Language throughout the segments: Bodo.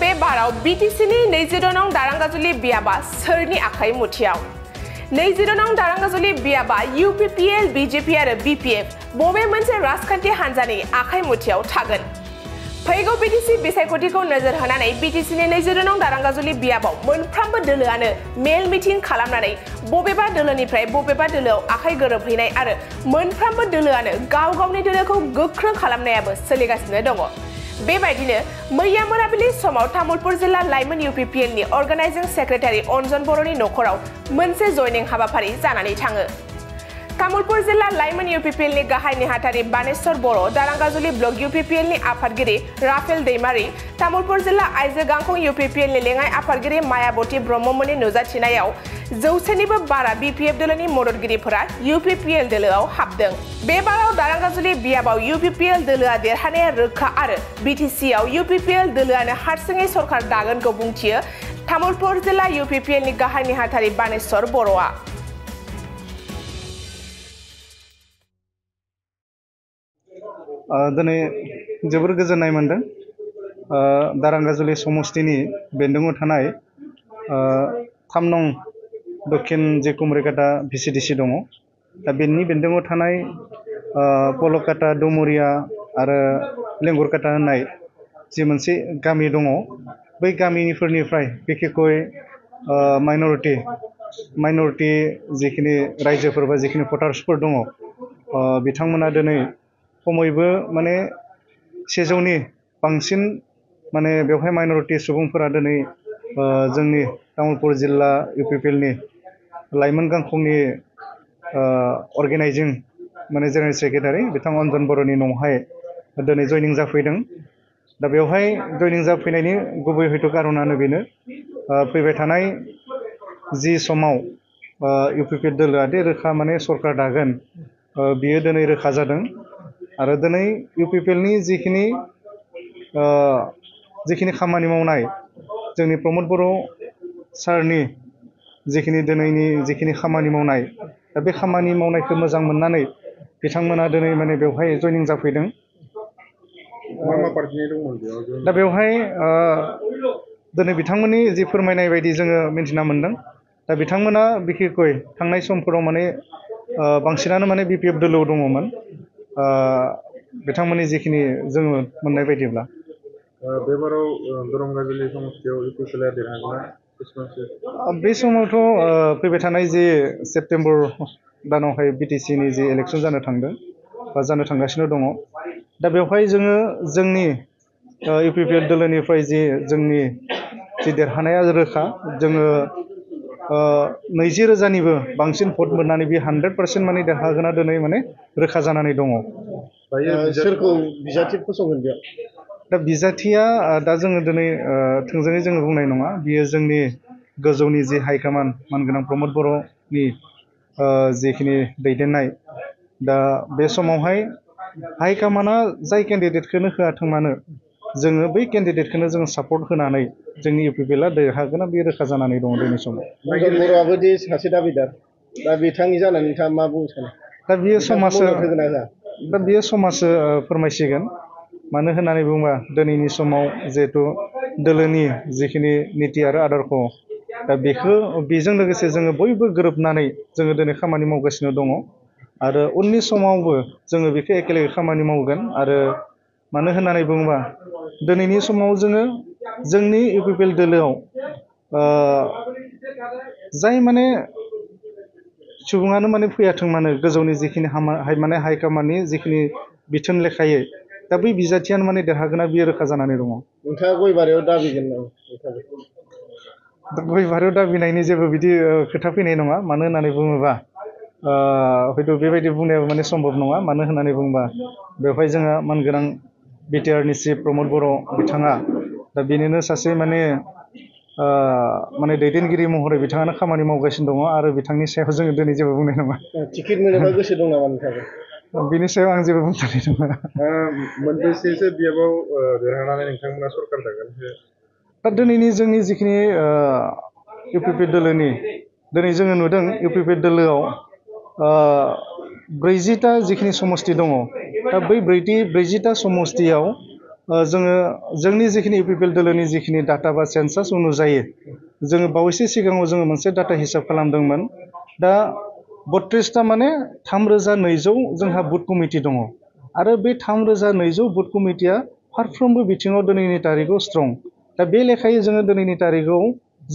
बे बाराव बीटीसीनि 22 नं दारांगाजुलि बियाबा सोरनि आखाइ मुथियाव 22 नं दारांगाजुलि बियाबा यूपीपीएल बीजेपी आरो बीपीएफ बबे मोनसे राजखान्थि हान्जानि आखाइ मुथियाव थागोन फैगौ बीटीसी बिसायख'थिखौ नोजोर होनानै बीटीसीनि 22 नं दारांगाजुलि बियाबाव मोनफ्रोमबो दोलोआनो मेल मिटिं खालामनानै बबेबा दोलोनिफ्राय बबेबा दोलोआव आखाइ गोरोबहैनाय आरो मोनफ्रोमबो दोलोआनो गाव गावनि दोलोखौ गोख्रों खालामनायाबो सोलिगासिनो दङ बेबायदिनो मैया मोनाबिलि समाव तामुलपुर जिल्ला लाइमोन यूपीपीएलनि अर्गानाइजिं सेक्रेटारि अन्जन बर'नि नखराव मोनसे जयनिं हाबाफारि जानानै थाङो तामुलपुर जिल्ला लाइमोन यूपीपीएलनि गाहाय नेहाथारि बानेश्वर बर' दारांगाजुलि ब्लक यूपीपीएलनि आफादगिरि राफेल दैमारि तामुलपुर जिल्ला आइजो गांखं यूपीपीएलनि लेङाइ आफादगिरि मायाबती ब्रह्ममोननि नुजाथिनायाव 100निबो बारा बीपीएफ दोलोनि मददगिरिफोरा यूपीपीएल दोलोआव हाबदों बे बाराव दारांगाजुलि बियाबाव यूपीपीएल दोलोआ देरहानाया रोखा आरो बीटीसीआव यूपीपीएल दोलोआनो हारसिङै सरकार दागोनखौ बुंथियो तामुलपुर जिल्ला यूपीपीएलनि गाहाय नेहाथारि बानेश्वर बर'आ दिनै जोबोर गोजोननाय मोनदों दारांगाजुलि समस्तिनि बेन्दोङाव थानाय 3 नं दक्षिण जे कुमरिकाटा भिसिडिसि दङ दा बेनि बेन्दोङाव थानाय पलकाटा डुमुरिया आरो लेंगुरकाटा होननाय जे मोनसे गामि दङ बै गामिफोरनिफ्राय बिखेखय माइनरिटी जिखिनि रायजोफोर बा जिखिनि भटार्सफोर दङ बिथांमोना दिनै खमैबो माने 100नि बांसिन माने बेवहाय माइनरिटी सुबुंफोरा दिनै जोंनि तामुलपुर जिल्ला यूपीपीएलनि लाइमोन गांखंनि अर्गानाइजिं माने जेनेरेल सेक्रेटारि बिथां अन्जन बर'नि न'आवहाय दिनै जयनिं जाफैदों दा बेवहाय जयनिं जाफैनायनि गुबै हयथ' कारनानो बेनो फैबाय थानाय जि समाव यूपीपीएल दोलोआ दे रोखा माने सरकार दागोन बियो दिनै रोखा जादों आरो दिनै यूपीपीएलनि जिखिनि खामानि मावनाय जोंनि प्रमद बर' सारनि जिखिनि दिनैनि जिखिनि खामानि मावनाय दा बे खामानि मावनायखौ मोजां मोननानै बिथांमोना दिनै माने बेवहाय जयनिं जाफैदों दा बेवहाय दिनै बिथांमोननि जि फोरमायनाय बायदि जोङो मिन्थिना मोनदों दा बिथांमोना बिखेखय थांनाय समफोराव माने बांसिनानो माने बीपीएफ दोलोआव दङमोन बिथांमोननि जिखिनि जोङो मोननाय बायदिब्ला बेबाराव दारांगाजुलि समस्तियाव यूपीपीएलआ देरहागोना बे समावथ' फैबाय थानाय जे सेप्तेम्बर दानावहाय बीटीसीनि जे इलेक्सन जानो थांदों बा जानो थांगासिनो दङ दा बेवहाय जोङो जोंनि यूपीपीएल दोलोनिफ्राय जे जोंनि जि देरहानाया रोखा जोङो 20,000निबो बांसिन भट मोननानै बे 100% माने देरहागोना दिनै माने रोखा जानानै दङ सोरखौ बिजाथि फसंगोन बेयाव दा बिजाथिया दा जोङो दिनै थोंजोङै जोङो बुंनाय नङा बियो जोंनि गोजौनि जे हाइकमान्ड मानगोनां प्रमद बर'नि जिखिनि दैदेननाय दा बे समावहाय हाइकमान्डआ जाय केन्डिडेटखौनो होआथों मानो जोङो बै केन्डिडेटखौनो जोङो सापर्ट होनानै जोंनि यूपीपीएलआ देरहागोना बे रोखा जानानै दङ दिनै समाव बर'आबो दि सासे दाबिदार दा बिथांनि जानानै नोंथाङा मा बुंनो सानो दा बियो समाजसो फोरमायसिगोन मानो होननानै बुङोबा दिनैनि समाव जिहेतु दोलोनि जिखिनि नीति आरो आदर्श दा बेजों लोगोसे जोङो बयबो गोरोबनानै जोङो दिनै खामानि मावगासिनो दङ आरो उननि समावबो जोङो बेखौ एखेलगे खामानि मावगोन आरो मानो होननानै बुङोबा दिनैनि समाव जोङो जोंनि यूपीपीएल दोलोआव जाय माने सुबुङानो माने फैयाथों मानो गोजौनि जिखिनि माने हाइकमान्डनि जिखिनि बिथोन लेखायै दा बै बिजाथियानो माने देरहागोना बियो रोखा जानानै दङ नोंथाङा गयबारियाव दाबिगोन नामा गयबारियाव दाबिनायनि जेबो बिदि खोथा फैनाय नङा मानो होननानै बुङोबा हयथ' बेबायदि बुंनायाबो माने सम्भब नङा मानो होननानै बुङोबा बेवहाय जोंहा मानगोनां बिटिआरनि चिफ प्रमद बर' बिथाङा दा बेनिनो सासे माने दैदेनगिरि महरै बिथाङानो खामानि मावगासिनो दङ आरो बिथांनि सायाव जोङो दिनै जेबो बुंनाय नङा टिकेट मोनोबा गोसो दं नामा नोंथाङा बिनि सायाव आं जेबो बुंथ'नाय नङा मोनबेसेसो बियाबाव देरहानानै नोंथांमोना सरकार दागोन दा दिनैनि जोंनि जिखिनि यूपीपीएल दोलोनि दिनै जोङो नुदों यूपीपीएल दोलोआव 40टा जिखिनि समस्ति दङ दा बै 40टा समस्तियाव जोङो जोंनि जिखिनि इउपिपिएल दोलोनि जिखिनि डाटा बा सेन्सास अनुजायै जोङो बावैसो सिगाङाव जोङो मोनसे डाटा हिसाब खालामदोंमोन दा 32टा माने 3200 जोंहा बुथ कमिटि दङ आरो बे 3200 बुथ कमिटिया फारफ्रोमबो बिथिङाव दिनैनि तारिखआव स्ट्रं दा बे लेखायै जोङो दिनैनि तारिखआव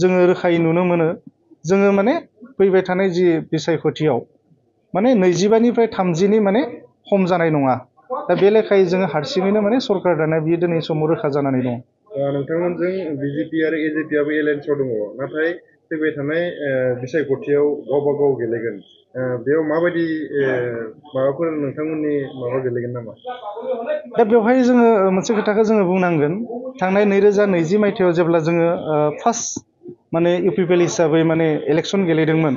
जोङो रोखायै नुनो मोनो जोङो माने फैबाय थानाय जि बिसायख'थियाव माने 25निफ्राय 30नि माने खम जानाय नङा दा बे लेखायै जोङो हारसिङैनो माने सरकार दानाया बियो दिनै समाव रोखा जानानै दं नोंथांमोनजों बिजेपि आरो एजेपिआबो एलायन्सआव दङ नाथाय फैबाय थानाय बिसायख'थियाव गावबा गाव गेलेगोन बेयाव माबायदि माबाफोर नोंथांमोननि माबा गेलेगोन नामा दा बेवहाय जोङो मोनसे खोथाखौ जोङो बुंनांगोन थांनाय 2020 मायथाइयाव जेब्ला जोङो फार्स्ट माने इउपिपिएल हिसाबै माने इलेक्सन गेलेदोंमोन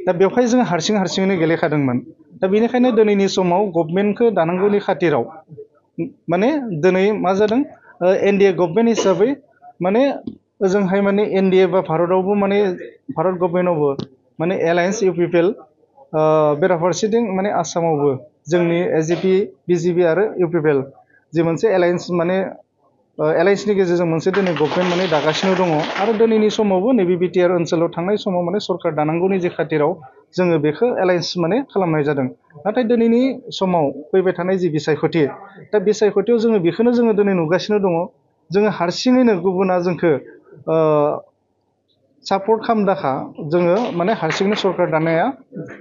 दा बेवहाय जोङो हारसिङैनो गेलेखादोंमोन दा बेनिखायनो दिनैनि समाव गभर्नमेन्टखौ दानांगौनि खाथिराव माने दिनै मा जादों एनडिए गभर्नमेन्ट हिसाबै माने ओजोंहाय माने एनडिए बा भारतआवबो माने भारत गभर्नमेन्टआवबो माने एलायन्स इउपिपिएल बेराफारसेथिं माने आसामावबो जोंनि एजिपि बिजेपि आरो इउपिपिएल जि मोनसे एलायन्स माने एलायन्सनि गेजेरजों मोनसे दिनै गभर्नमेन्ट माने दागासिनो दङ आरो दिनैनि समावबो नैबे बिटिआर ओनसोलाव थांनाय समाव माने सरकार दानांगौनि जे खाथिराव जोङो बेखौ एलायन्स माने खालामनाय जादों नाथाय दिनैनि समाव फैबाय थानाय जि बिसायख'थि दा बिसायख'थियाव जोङो बेखौनो जोङो दिनै नुगासिनो दङ जोङो हारसिङैनो गुबुना जोंखौ सापर्ट खालामदाखा जोङो माने हारसिङैनो सरकार दानाया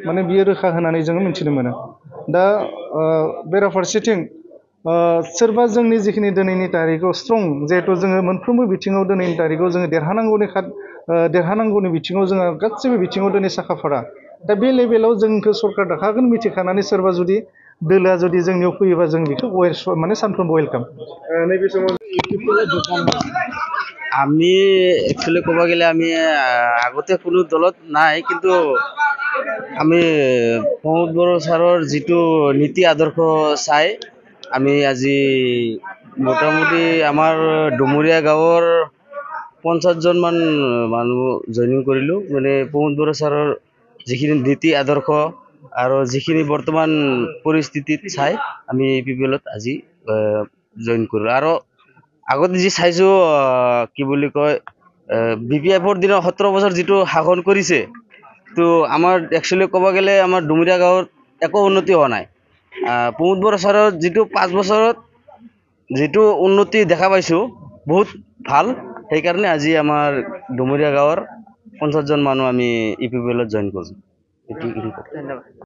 माने बियो रोखा होनानै जोङो मिथिनो मोनो दा बेराफारसेथिं सोरबा जोंनि जिखिनि दिनैनि तारिखआव स्ट्रं जिहेतु जोङो मोनफ्रोमबो बिथिङाव दिनैनि तारिखआव जोङो देरहानांगौनि बिथिङाव जोङो गासैबो बिथिङाव दिनै साखाफारा दा बे लेभेलाव जोंखौ सरकार दाखागोन मिथिखानानै सोरबा जुदि दोलोआ जुदि जोंनियाव फैयोबा जों बेखौ माने सानफ्रोमबो वेलकाम नैबे समाव আমি একচুয়ালি ক'ব গেলে আমি আগতে কোনো দলত নাই কিন্তু আমি প্ৰমোদ বড়ো ছাৰৰ যিটো নীতি আদৰ্শ চাই আমি আজি মোটামুটি আমাৰ ডুমুৰীয়া গাঁৱৰ 50জন মান মানুহ জইনিং কৰিলোঁ মানে প্ৰমোদ বড়ো ছাৰৰ যিখিনি নীতি আদৰ্শ আৰু যিখিনি বৰ্তমান পৰিস্থিতিত চাই আমি ইউপিপিএলত আজি জইন কৰিলোঁ আৰু আগতে যি চাইছোঁ কি বুলি কয় বিপিএফৰ দিনত 17 বছৰ যিটো শাসন কৰিছে তো আমাৰ একচুয়ালি ক'ব গেলে আমাৰ ডুমুৰীয়া গাঁৱত একো উন্নতি হোৱা নাই প্ৰমোদ বড়ো ছাৰৰ যিটো 5 বছৰত যিটো উন্নতি দেখা পাইছোঁ বহুত ভাল সেইকাৰণে আজি আমাৰ ডুমুৰীয়া গাঁৱৰ 50জন মানুহ আমি ইউপিপিএলত জইন কৰিছোঁ ধন্যবাদ